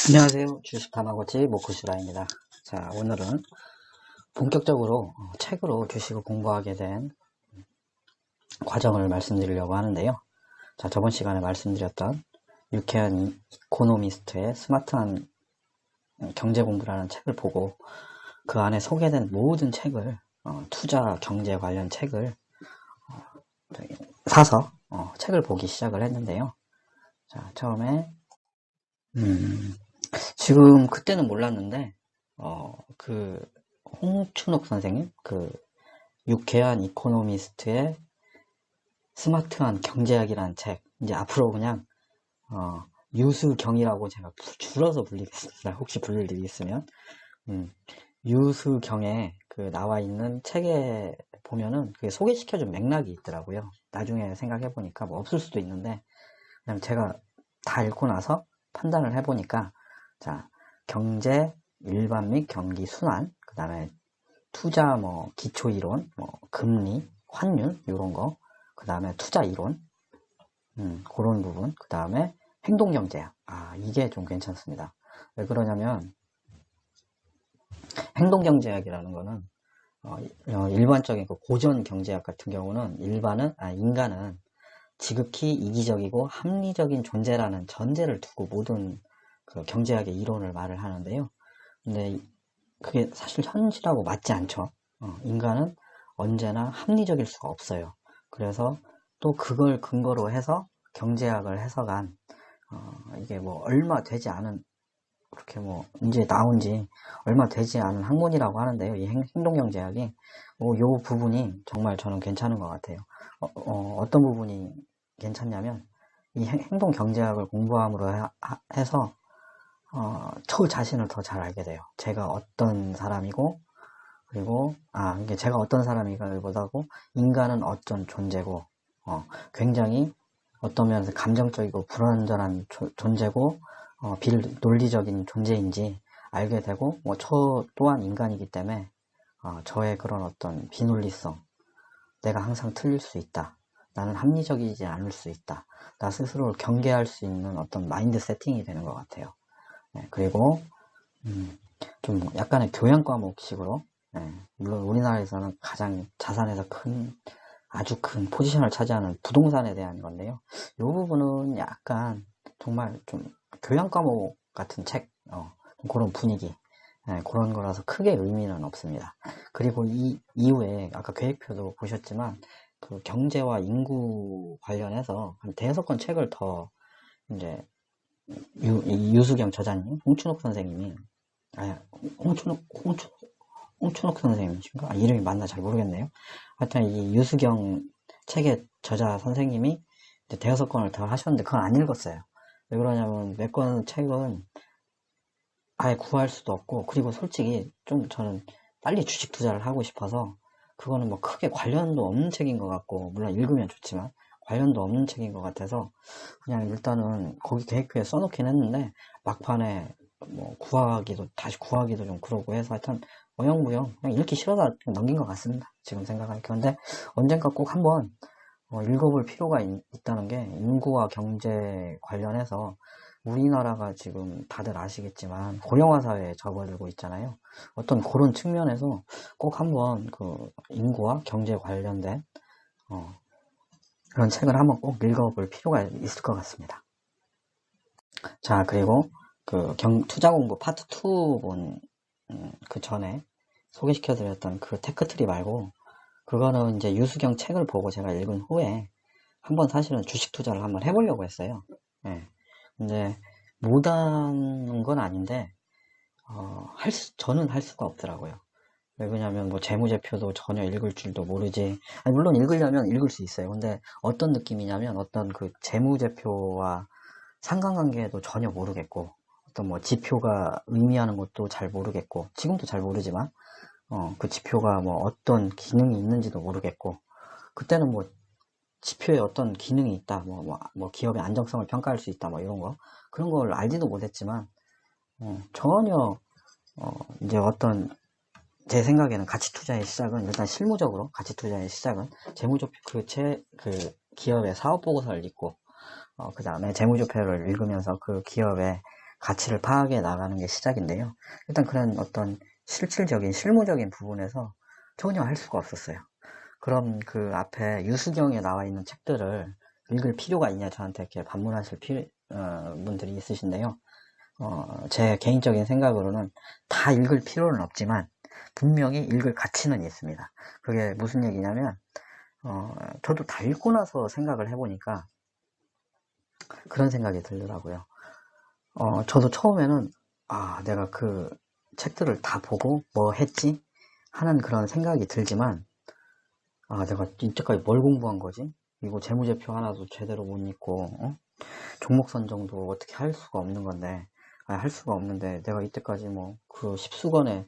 안녕하세요. 주식 다마고치 모쿠시라입니다. 자, 오늘은 본격적으로 책으로 주식을 공부하게 된 과정을 말씀드리려고 하는데요. 자, 저번 시간에 말씀드렸던 유쾌한 이코노미스트의 스마트한 경제 공부라는 책을 보고 그 안에 소개된 모든 책을 투자 경제 관련 책을 사서 책을 보기 시작을 했는데요. 자, 처음에 지금 그때는 몰랐는데 홍춘옥 선생님 유쾌한 이코노미스트의 스마트한 경제학이라는 책, 이제 앞으로 그냥 유수경이라고 제가 줄여서 불리겠습니다. 혹시 부를 일이 있으면 유수경에 나와 있는 책에 보면은 그게 소개시켜준 맥락이 있더라고요. 나중에 생각해 보니까 뭐 없을 수도 있는데 그냥 제가 다 읽고 나서 판단을 해보니까, 자, 경제 일반 및 경기 순환, 그 다음에 투자 기초 이론, 금리, 환율 이런 거, 그 다음에 투자 이론, 그런 부분, 그 다음에 행동 경제학. 이게 좀 괜찮습니다. 왜 그러냐면 행동 경제학이라는 거는 일반적인 고전 경제학 같은 경우는 인간은 지극히 이기적이고 합리적인 존재라는 전제를 두고 모든 경제학의 이론을 말을 하는데요. 근데 그게 사실 현실하고 맞지 않죠. 인간은 언제나 합리적일 수가 없어요. 그래서 또 그걸 근거로 해서 경제학을 해석한 이게 얼마 되지 않은, 그렇게 이제 나온 지 얼마 되지 않은 학문이라고 하는데요. 이 행동경제학이 요 부분이 정말 저는 괜찮은 것 같아요. 어떤 부분이 괜찮냐면 이 행동 경제학을 공부함으로 해서 저 자신을 더 잘 알게 돼요. 제가 어떤 사람이고, 그리고 이게 제가 어떤 사람이기보다고 인간은 어떤 존재고, 굉장히 어떤 면에서 감정적이고 불완전한 존재고, 비논리적인 존재인지 알게 되고, 저 또한 인간이기 때문에 저의 그런 어떤 비논리성, 내가 항상 틀릴 수 있다, 나는 합리적이지 않을 수 있다, 나 스스로를 경계할 수 있는 어떤 마인드 세팅이 되는 것 같아요. 그리고 좀 약간의 교양 과목식으로, 물론 우리나라에서는 가장 자산에서 아주 큰 포지션을 차지하는 부동산에 대한 건데요. 이 부분은 약간 정말 좀 교양 과목 같은 책, 그런 분위기, 그런 거라서 크게 의미는 없습니다. 그리고 이 이후에 아까 계획표도 보셨지만 그 경제와 인구 관련해서 한 대여섯 권 책을 더 이제 유수경 저자님, 홍춘옥 선생님이, 홍춘옥 선생님이신가? 이름이 맞나 잘 모르겠네요. 하여튼 이 유수경 책의 저자 선생님이 이제 대여섯 권을 더 하셨는데 그건 안 읽었어요. 왜 그러냐면 몇 권 책은 아예 구할 수도 없고, 그리고 솔직히 좀 저는 빨리 주식 투자를 하고 싶어서 그거는 크게 관련도 없는 책인 것 같고, 물론 읽으면 좋지만 관련도 없는 책인 것 같아서 그냥 일단은 거기 계획표에 써놓긴 했는데 막판에 다시 구하기도 좀 그러고 해서 하여튼 어영부영 그냥 읽기 싫어서 넘긴 것 같습니다. 지금 생각하니까. 근데 언젠가 꼭 한번 읽어볼 필요가 있다는 게, 인구와 경제 관련해서 우리나라가 지금 다들 아시겠지만 고령화 사회에 접어들고 있잖아요. 어떤 그런 측면에서 꼭 한번 인구와 경제 관련된 그런 책을 한번 꼭 읽어볼 필요가 있을 것 같습니다. 자, 그리고 투자 공부 파트 2 본 그 전에 소개시켜드렸던 그 테크트리 말고, 그거는 이제 유수경 책을 보고 제가 읽은 후에 한번 사실은 주식 투자를 한번 해보려고 했어요. 근데 못하는 건 아닌데 저는 할 수가 없더라고요. 왜 그러냐면 재무제표도 전혀 읽을 줄도 모르지. 물론 읽으려면 읽을 수 있어요. 근데 어떤 느낌이냐면 어떤 그 재무제표와 상관관계도 전혀 모르겠고, 어떤 지표가 의미하는 것도 잘 모르겠고, 지금도 잘 모르지만 그 지표가 어떤 기능이 있는지도 모르겠고, 그때는 지표에 어떤 기능이 있다, 기업의 안정성을 평가할 수 있다, 이런 거, 그런 걸 알지도 못했지만 전혀 이제 제 생각에는 가치 투자의 시작은, 일단 실무적으로 가치 투자의 시작은 재무제표, 기업의 사업 보고서를 읽고, 그 다음에 재무제표를 읽으면서 그 기업의 가치를 파악해 나가는 게 시작인데요. 일단 그런 어떤 실질적인 실무적인 부분에서 전혀 할 수가 없었어요. 그럼 그 앞에 유수경에 나와 있는 책들을 읽을 필요가 있냐 저한테 이렇게 반문하실 분들이 있으신데요. 제 개인적인 생각으로는 다 읽을 필요는 없지만 분명히 읽을 가치는 있습니다. 그게 무슨 얘기냐면 저도 다 읽고 나서 생각을 해보니까 그런 생각이 들더라고요. 저도 처음에는 내가 그 책들을 다 보고 뭐 했지? 하는 그런 생각이 들지만 내가 이때까지 뭘 공부한 거지? 이거 재무제표 하나도 제대로 못 읽고 종목 선정도 어떻게 할 수가 없는 건데 할 수가 없는데 내가 이때까지 뭐 그 수십 권의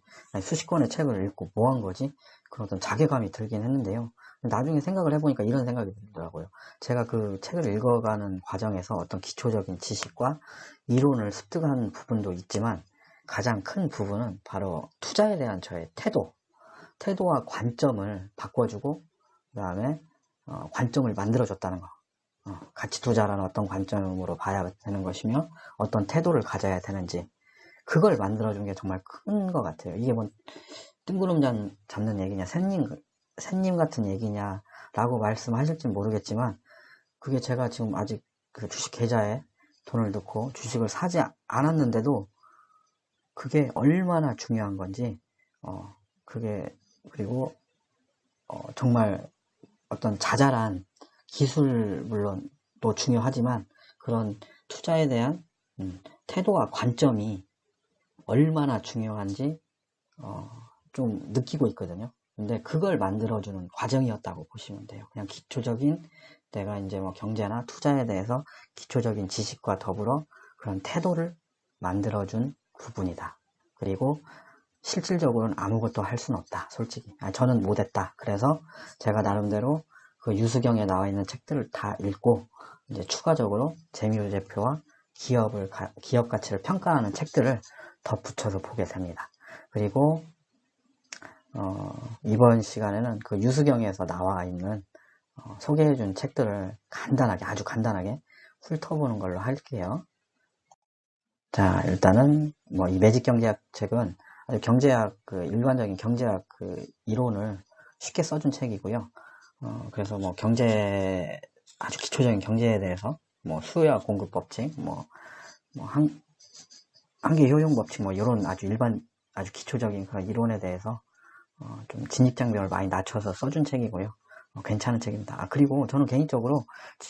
책을 읽고 뭐 한 거지? 그런 어떤 자괴감이 들긴 했는데요. 나중에 생각을 해보니까 이런 생각이 들더라고요. 제가 그 책을 읽어가는 과정에서 어떤 기초적인 지식과 이론을 습득한 부분도 있지만 가장 큰 부분은 바로 투자에 대한 저의 태도와 관점을 바꿔주고 그 다음에 관점을 만들어줬다는 거. 가치 투자라는 어떤 관점으로 봐야 되는 것이며 어떤 태도를 가져야 되는지 그걸 만들어준 게 정말 큰 것 같아요. 이게 뭐 뜬구름 잡는 얘기냐 샌님 같은 얘기냐 라고 말씀하실지 모르겠지만 그게 제가 지금 아직 그 주식 계좌에 돈을 넣고 주식을 사지 않았는데도 그게 얼마나 중요한 건지 그리고 정말 어떤 자잘한 기술 물론 또 중요하지만 그런 투자에 대한 태도와 관점이 얼마나 중요한지 좀 느끼고 있거든요. 근데 그걸 만들어주는 과정이었다고 보시면 돼요. 그냥 기초적인 내가 이제 뭐 경제나 투자에 대해서 기초적인 지식과 더불어 그런 태도를 만들어준 부분이다. 그리고 실질적으로는 아무것도 할 수는 없다. 솔직히 저는 못했다. 그래서 제가 나름대로 그 유수경에 나와 있는 책들을 다 읽고 이제 추가적으로 재미제표와 기업 가치를 평가하는 책들을 덧붙여서 보게 됩니다. 그리고 이번 시간에는 그 유수경에서 나와 있는 소개해준 책들을 아주 간단하게 훑어보는 걸로 할게요. 자, 일단은 뭐 이 매직경제학 책은 아주 일반적인 경제학 그 이론을 쉽게 써준 책이고요. 그래서 뭐 아주 기초적인 경제에 대해서 뭐 수요와 공급 법칙, 한계 효용 법칙, 이런 아주 기초적인 그런 이론에 대해서 좀 진입장벽을 많이 낮춰서 써준 책이고요. 괜찮은 책입니다. 그리고 저는 개인적으로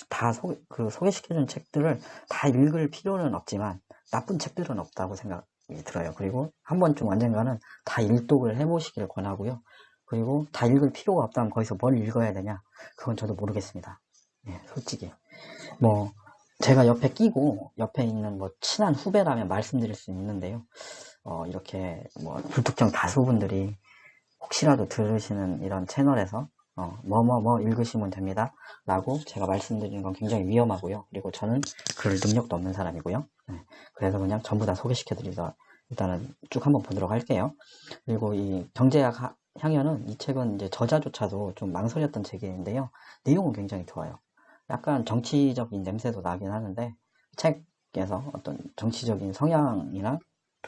다 소개시켜준 책들을 다 읽을 필요는 없지만 나쁜 책들은 없다고 생각이 들어요. 그리고 한 번쯤 언젠가는 다 일독을 해보시길 권하고요. 그리고 다 읽을 필요가 없다면 거기서 뭘 읽어야 되냐? 그건 저도 모르겠습니다. 솔직히. 제가 옆에 있는 친한 후배라면 말씀드릴 수 있는데요. 이렇게 불특정 다수분들이 혹시라도 들으시는 이런 채널에서 읽으시면 됩니다. 라고 제가 말씀드리는 건 굉장히 위험하고요. 그리고 저는 그럴 능력도 없는 사람이고요. 그래서 그냥 전부 다 소개시켜드리자. 일단은 쭉 한번 보도록 할게요. 그리고 이 경제학 향연은 이 책은 이제 저자조차도 좀 망설였던 책인데요. 내용은 굉장히 좋아요. 약간 정치적인 냄새도 나긴 하는데 책에서 어떤 정치적인 성향이나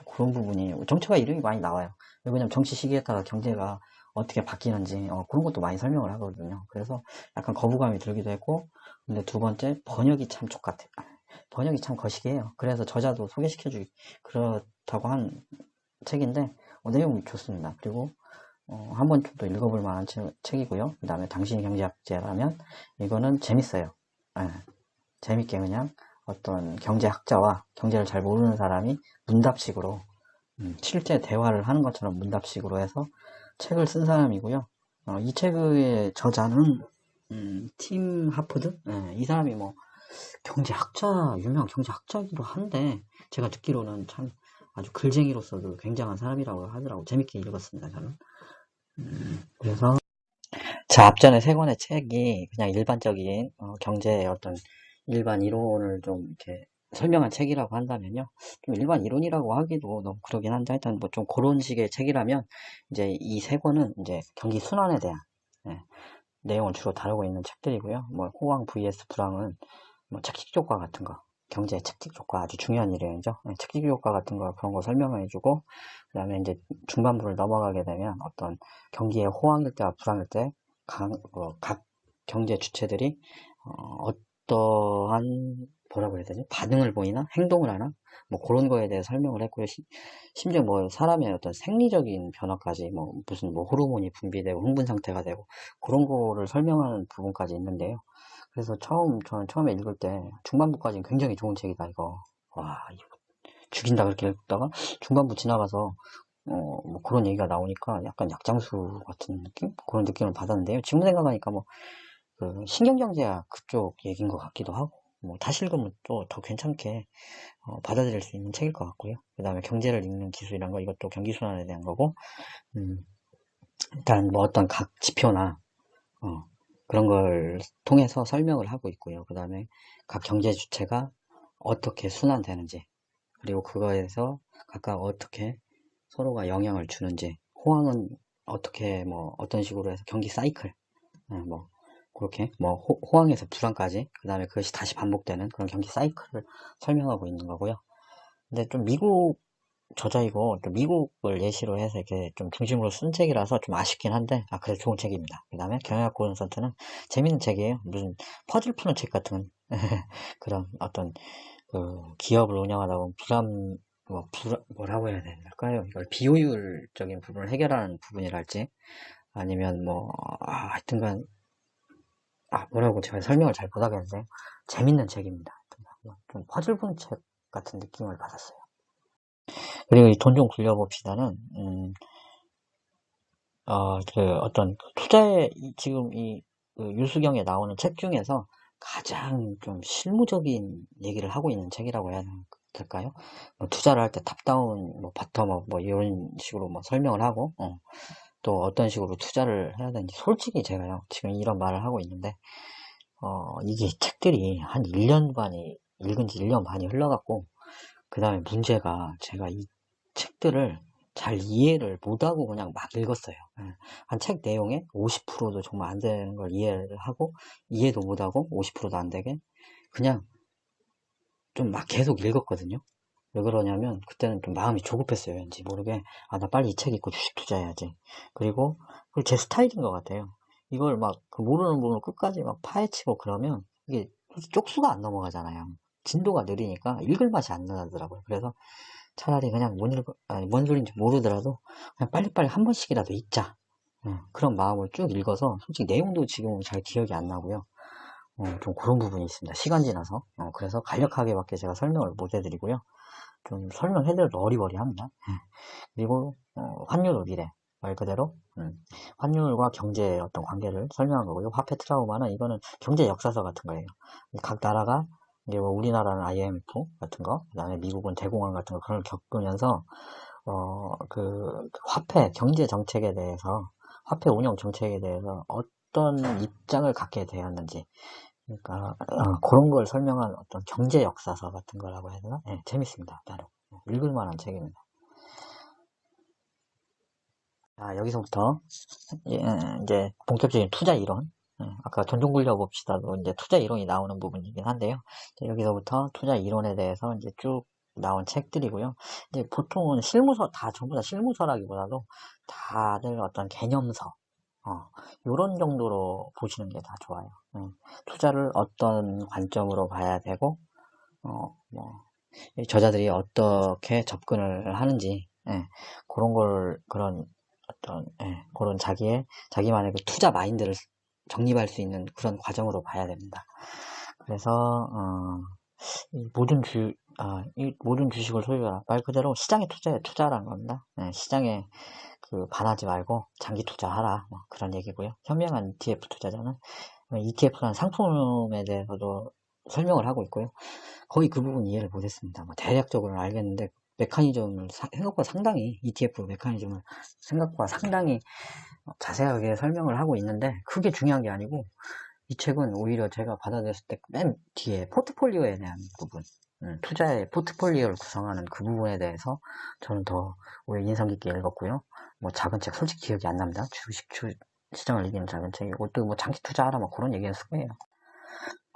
그런 부분이 정치가 이름이 많이 나와요. 왜냐면 정치 시기에 따라 경제가 어떻게 바뀌는지 그런 것도 많이 설명을 하거든요. 그래서 약간 거부감이 들기도 했고 근데 두 번째 번역이 참 족같아요. 번역이 참 거시기해요. 그래서 저자도 소개시켜주기 그렇다고 한 책인데 내용이 좋습니다. 그리고 한 번쯤 또 읽어볼 만한 책이고요. 그 다음에 당신이 경제학자라면 이거는 재밌어요. 재밌게 그냥 어떤 경제학자와 경제를 잘 모르는 사람이 문답식으로 실제 대화를 하는 것처럼 문답식으로 해서 책을 쓴 사람이고요. 이 책의 저자는 팀 하퍼드? 이 사람이 유명 경제학자이기도 한데 제가 듣기로는 참 아주 글쟁이로서도 굉장한 사람이라고 하더라고. 재밌게 읽었습니다, 저는. 그래서 자, 앞전에 세 권의 책이 그냥 일반적인 경제의 어떤 일반 이론을 좀 이렇게 설명한 책이라고 한다면요. 좀 일반 이론이라고 하기도 너무 그러긴 한데, 일단 좀 그런 식의 책이라면, 이제 이 세 권은 이제 경기 순환에 대한, 내용을 주로 다루고 있는 책들이고요. 호황 vs 불황은, 책식효과 같은 거, 경제 측직 효과 아주 중요한 일이죠. 측직 효과 같은 거 그런 거 설명해주고 그다음에 이제 중반부를 넘어가게 되면 어떤 경기의 호황일 때와 불황일 때 각 경제 주체들이 어떠한 뭐라고 해야 되지? 반응을 보이나 행동을 하나 뭐 그런 거에 대해 설명을 했고요. 심지어 뭐 사람의 어떤 생리적인 변화까지 뭐 무슨 뭐 호르몬이 분비되고 흥분 상태가 되고 그런 거를 설명하는 부분까지 있는데요. 그래서 저는 처음에 읽을 때 중반부까지는 굉장히 좋은 책이다 이거. 와 이거 죽인다 그렇게 읽다가 중반부 지나가서 뭐 그런 얘기가 나오니까 약간 약장수 같은 느낌? 그런 느낌을 받았는데요. 지금 생각하니까 뭐 그 신경경제학 그쪽 얘기인 것 같기도 하고 뭐 다시 읽으면 또 더 괜찮게 받아들일 수 있는 책일 것 같고요. 그 다음에 경제를 읽는 기술이란 거 이것도 경기순환에 대한 거고 일단 뭐 어떤 각 지표나 그런 걸 통해서 설명을 하고 있고요. 그 다음에 각 경제 주체가 어떻게 순환되는지 그리고 그거에서 각각 어떻게 서로가 영향을 주는지 호황은 어떻게 뭐 어떤 식으로 해서 경기 사이클 뭐 그렇게 뭐 호황에서 불황까지 그 다음에 그것이 다시 반복되는 그런 경기 사이클을 설명하고 있는 거고요. 근데 좀 미국 저자이고 또 미국을 예시로 해서 이렇게 좀 중심으로 쓴 책이라서 좀 아쉽긴 한데 그래도 좋은 책입니다. 그 다음에 경영학 고전선트는 재밌는 책이에요. 무슨 퍼즐 푸는 책 같은 그런 어떤 그 기업을 운영하다 보면 뭐라고 해야 될까요? 이걸 비효율적인 부분을 해결하는 부분이랄지 아니면 뭐 하여튼간 뭐라고 제가 설명을 잘 못하겠는데 재밌는 책입니다. 좀 퍼즐 푸는 책 같은 느낌을 받았어요. 그리고 이 돈 좀 굴려봅시다는 어떤 투자에 지금 그 유수경에 나오는 책 중에서 가장 좀 실무적인 얘기를 하고 있는 책이라고 해야 될까요? 투자를 할 때 탑다운, 뭐 바텀업, 뭐 이런 식으로 뭐 설명을 하고 또 어떤 식으로 투자를 해야 되는지 솔직히 제가요 지금 이런 말을 하고 있는데 이게 책들이 한 1년 반이 읽은 지 1년 반이 흘러갔고 그 다음에 문제가 제가 이 책들을 잘 이해를 못하고 그냥 막 읽었어요. 한 책 내용의 50%도 정말 안 되는 걸 이해를 하고 이해도 못하고 50%도 안 되게 그냥 좀 막 계속 읽었거든요. 왜 그러냐면 그때는 좀 마음이 조급했어요. 왠지 모르게 나 빨리 이 책 읽고 주식 투자해야지. 그리고 제 스타일인 것 같아요. 이걸 막 그 모르는 부분을 끝까지 막 파헤치고 그러면 이게 쪽수가 안 넘어가잖아요. 진도가 느리니까 읽을 맛이 안 나더라고요. 그래서 차라리 그냥 뭔 소리인지 모르더라도 그냥 빨리빨리 한 번씩이라도 읽자. 그런 마음을 쭉 읽어서 솔직히 내용도 지금은 잘 기억이 안 나고요. 좀 그런 부분이 있습니다. 시간 지나서. 그래서 간략하게밖에 제가 설명을 못 해드리고요. 좀 설명해드려도 어리버리합니다. 그리고 환율의 미래 말 그대로 환율과 경제의 어떤 관계를 설명한 거고요. 화폐 트라우마는 이거는 경제 역사서 같은 거예요. 각 나라가 이제 뭐 우리나라는 IMF 같은 거, 그다음에 미국은 대공황 같은 거 그런 걸 겪으면서 그 화폐 경제 정책에 대해서 화폐 운영 정책에 대해서 어떤 입장을 갖게 되었는지 그러니까 그런 걸 설명한 어떤 경제 역사서 같은 거라고 해야 되나? 네, 재밌습니다. 나름 읽을 만한 책입니다. 여기서부터 이제 본격적인 투자 이론 아까 돈 좀 굴려봅시다도 이제 투자 이론이 나오는 부분이긴 한데요. 여기서부터 투자 이론에 대해서 이제 쭉 나온 책들이고요. 이제 보통은 실무서 전부 다 실무서라기보다도 다들 어떤 개념서 요런 정도로 보시는 게 다 좋아요. 투자를 어떤 관점으로 봐야 되고 저자들이 어떻게 접근을 하는지 그런 그런 자기만의 그 투자 마인드를 정립할 수 있는 그런 과정으로 봐야 됩니다. 그래서 이 모든 주식을 소유하라 말 그대로 시장에 투자라는 겁니다. 시장에 반하지 말고 장기 투자하라 그런 얘기고요. 현명한 ETF 투자자는 ETF라는 상품에 대해서도 설명을 하고 있고요. 거의 그 부분 이해를 못했습니다. 대략적으로는 알겠는데 메커니즘을 생각보다 상당히 ETF 메커니즘을 생각보다 상당히 자세하게 설명을 하고 있는데 그게 중요한 게 아니고 이 책은 오히려 제가 받아들였을 때 맨 뒤에 포트폴리오에 대한 부분 투자의 포트폴리오를 구성하는 그 부분에 대해서 저는 더 오히려 인상 깊게 읽었고요. 작은 책 솔직히 기억이 안 납니다. 주식 시장을 이기는 작은 책이고 또 장기 투자하라 그런 얘기였을 거예요.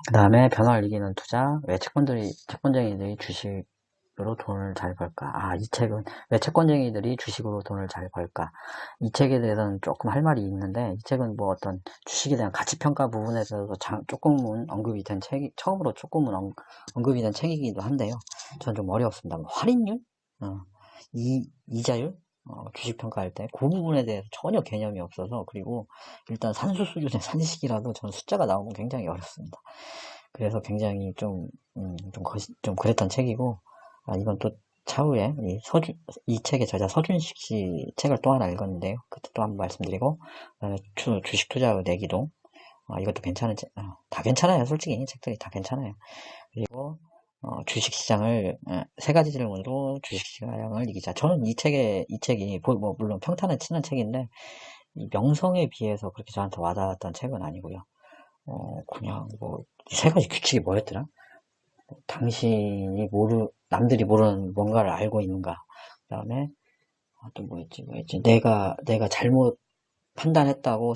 그 다음에 변화를 이기는 투자, 왜 채권쟁이들이 주식으로 돈을 잘 벌까? 이 책은 왜 채권쟁이들이 주식으로 돈을 잘 벌까? 이 책에 대해서는 조금 할 말이 있는데, 이 책은 뭐 어떤 주식에 대한 가치평가 부분에서 조금은 언급이 된 처음으로 조금은 언급이 된 책이기도 한데요. 저는 좀 어려웠습니다. 할인율? 이자율? 주식 평가할 때 그 부분에 대해서 전혀 개념이 없어서, 그리고 일단 산수 수준의 산식이라도 저는 숫자가 나오면 굉장히 어렵습니다. 그래서 굉장히 좀 그랬던 책이고, 이건 또 차후에 이 책의 저자 서준식 씨 책을 또 하나 읽었는데요. 그때 또 한번 말씀드리고, 그다음에 주식 투자 내기도, 이것도 괜찮은 책, 다 괜찮아요. 솔직히 책들이 다 괜찮아요. 그리고 주식시장을, 세 가지 질문으로 주식시장을 이기자. 저는 이 책이, 물론 평탄은 치는 책인데, 이 명성에 비해서 그렇게 저한테 와닿았던 책은 아니고요. 그냥 세 가지 규칙이 뭐였더라? 남들이 모르는 뭔가를 알고 있는가. 그 다음에, 또 뭐였지? 내가 잘못 판단했다고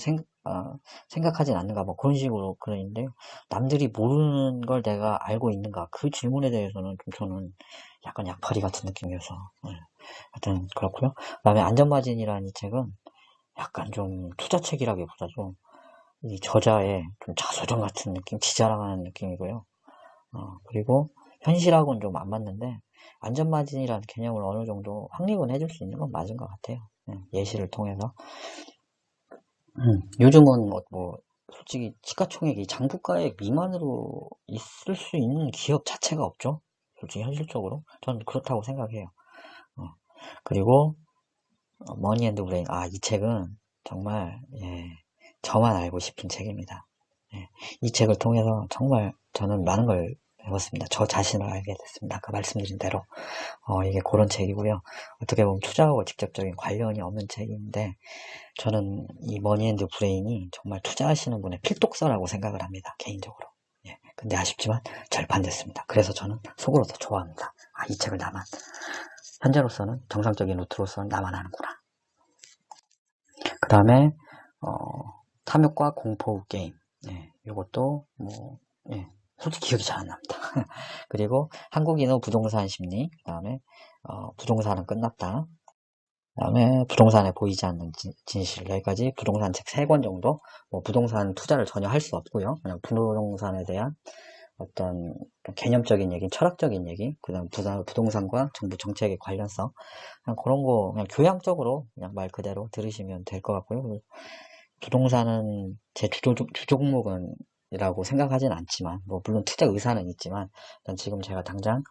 생각하진 않는가, 그런 식으로 그러는데요. 남들이 모르는 걸 내가 알고 있는가, 그 질문에 대해서는 좀 저는 약간 약팔이 같은 느낌이어서, 하여튼 그렇고요. 그 다음에 안전마진이라는 이 책은 약간 좀 투자책이라기보다도 이 저자의 좀 자서전 같은 느낌, 지자랑하는 느낌이고요. 그리고 현실하고는 좀 안 맞는데, 안전마진이라는 개념을 어느 정도 확립은 해줄 수 있는 건 맞은 것 같아요. 예시를 통해서. 요즘은 솔직히 시가총액이 장부가액 미만으로 있을 수 있는 기업 자체가 없죠. 솔직히 현실적으로 저는 그렇다고 생각해요. 그리고 머니앤드브레인, 이 책은 정말 저만 알고 싶은 책입니다. 이 책을 통해서 정말 저는 많은 걸 배웠습니다. 저 자신을 알게 됐습니다. 아까 말씀드린 대로 이게 그런 책이고요. 어떻게 보면 투자하고 직접적인 관련이 없는 책인데, 저는 이 머니앤드브레인이 정말 투자하시는 분의 필독서라고 생각을 합니다. 개인적으로. 근데 아쉽지만 절판됐습니다. 그래서 저는 속으로 더 좋아합니다. 이 책을 현재로서는 정상적인 루트로서는 나만 하는구나. 그 다음에 탐욕과 공포 게임. 이것도 솔직히 기억이 잘 안 납니다. 그리고 한국인의 부동산 심리, 그 다음에 부동산은 끝났다, 그 다음에 부동산에 보이지 않는 진실, 여기까지 부동산 책 3권 정도. 부동산 투자를 전혀 할 수 없고요. 그냥 부동산에 대한 어떤 개념적인 얘기, 철학적인 얘기, 그 다음 부동산과 정부 정책의 관련성, 그냥 그런 거 그냥 교양적으로 그냥 말 그대로 들으시면 될 것 같고요. 부동산은 제 주종목은 이라고 생각하진 않지만, 물론 투자 의사는 있지만, 일단 지금 제가 당장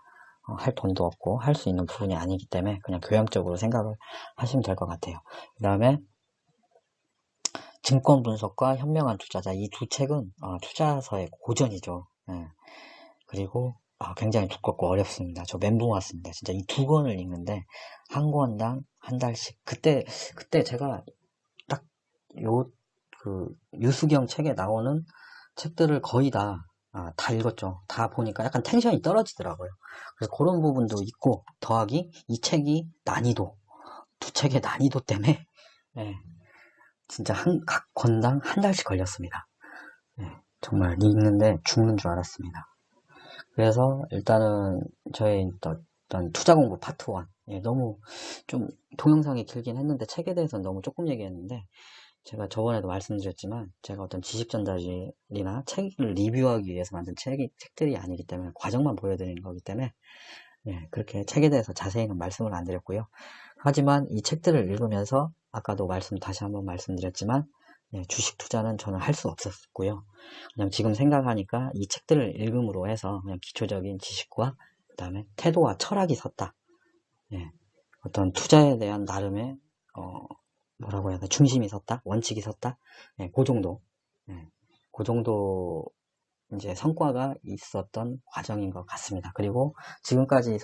할 돈도 없고 할 수 있는 부분이 아니기 때문에 그냥 교양적으로 생각을 하시면 될 것 같아요. 그 다음에 증권 분석과 현명한 투자자, 이 두 책은 투자서의 고전이죠. 그리고 굉장히 두껍고 어렵습니다. 저 멘붕 왔습니다. 진짜 이 2권을 읽는데 한 권당 한 달씩. 그때 제가 딱 유수경 책에 나오는 책들을 거의 다 읽었죠. 다 보니까 약간 텐션이 떨어지더라고요. 그래서 그런 부분도 있고, 더하기 이 책이 두 책의 난이도 때문에 진짜 각 권당 한 달씩 걸렸습니다. 정말 읽는데 죽는 줄 알았습니다. 그래서 일단은 저의 어떤 투자 공부 파트 1, 너무 좀 동영상이 길긴 했는데 책에 대해서는 너무 조금 얘기했는데, 제가 저번에도 말씀드렸지만 제가 어떤 지식 전달이나 책을 리뷰하기 위해서 만든 책들이 아니기 때문에 과정만 보여드리는 거기 때문에 그렇게 책에 대해서 자세히는 말씀을 안 드렸고요. 하지만 이 책들을 읽으면서 아까도 다시 한번 말씀드렸지만 주식 투자는 저는 할 수 없었고요. 그냥 지금 생각하니까 이 책들을 읽음으로 해서 그냥 기초적인 지식과 그 다음에 태도와 철학이 섰다. 어떤 투자에 대한 나름의 뭐라고 해야 되나, 중심이 섰다, 원칙이 섰다, 그 정도, 그 정도 이제 성과가 있었던 과정인 것 같습니다. 그리고 지금까지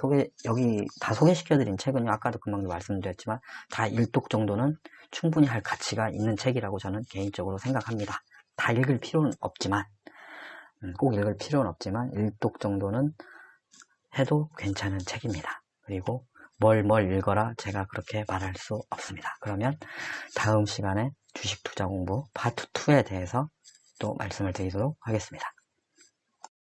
여기 다 소개시켜드린 책은 아까도 금방 말씀드렸지만 다 일독 정도는 충분히 할 가치가 있는 책이라고 저는 개인적으로 생각합니다. 다 읽을 필요는 없지만, 꼭 읽을 필요는 없지만 일독 정도는 해도 괜찮은 책입니다. 그리고 뭘 읽어라 제가 그렇게 말할 수 없습니다. 그러면 다음 시간에 주식 투자 공부 파트 2에 대해서 또 말씀을 드리도록 하겠습니다.